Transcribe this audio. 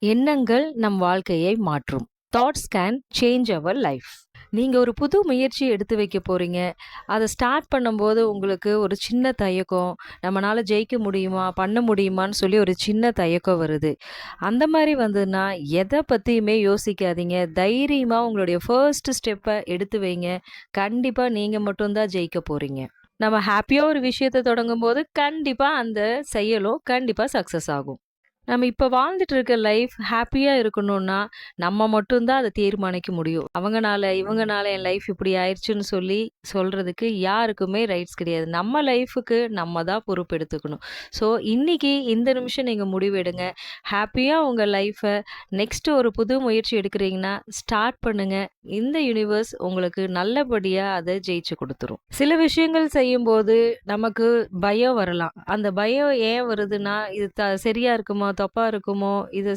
எண்ணங்கள் நம் வாழ்க்கையை மாற்றும். Thoughts can change our life. நீங்க ஒரு புது முயற்சி எடுத்து வைக்க போறீங்க. அத ஸ்டார்ட் பண்ணும்போது உங்களுக்கு ஒரு சின்ன தயக்கம். நம்மனால ஜெயிக்க முடியுமா? பண்ண முடியுமான்னு சொல்லி ஒரு சின்ன தயக்கம் வருது. அந்த மாரி வந்ததுன்னா, எத பத்தியுமே யோசிக்காதீங்க. தைரியமா உங்களுடைய ஃபர்ஸ்ட் ஸ்டெப்ப எடுத்து வைங்க. கண்டிப்பா நீங்க மட்டும் தான் ஜெயிக்க போறீங்க. நம்ம ஹேப்பியா ஒரு விஷயத்த தொடங்கும்போது, கண்டிப்பா அந்த செயலும் கண்டிப்பா சக்சஸ் ஆகும். நம்ம இப்ப வாழ்ந்துட்டு இருக்க லைஃப் ஹேப்பியா இருக்கணும்னா, நம்ம மட்டும் தான் அத தீர்மானிக்க முடியும். அவங்கனால, இவங்கனால என் லைஃப் இப்படி ஆயிருச்சுன்னு சொல்லி சொல்றதுக்கு யாருக்குமே ரைட்ஸ் கிடையாது. நம்ம லைஃப்‌க்கு நம்ம தான் பொறுப்பெடுத்துக்கணும். ஸோ, இன்னைக்கு இந்த நிமிஷம் நீங்க முடிவெடுங்க. ஹேப்பியா உங்க லைஃப நெக்ஸ்ட் ஒரு புது முயற்சி எடுக்கிறீங்கன்னா, ஸ்டார்ட் பண்ணுங்க. இந்த யுனிவர்ஸ் உங்களுக்கு நல்லபடியா அத ஜெயிச்சு குடுத்துரும். சில விஷயங்கள் செய்யும்போது நமக்கு பயம் வரலாம். அந்த பயம் ஏன் வருதுன்னா, இது சரியா இருக்குமோ? தப்பா இருக்குமோ? இது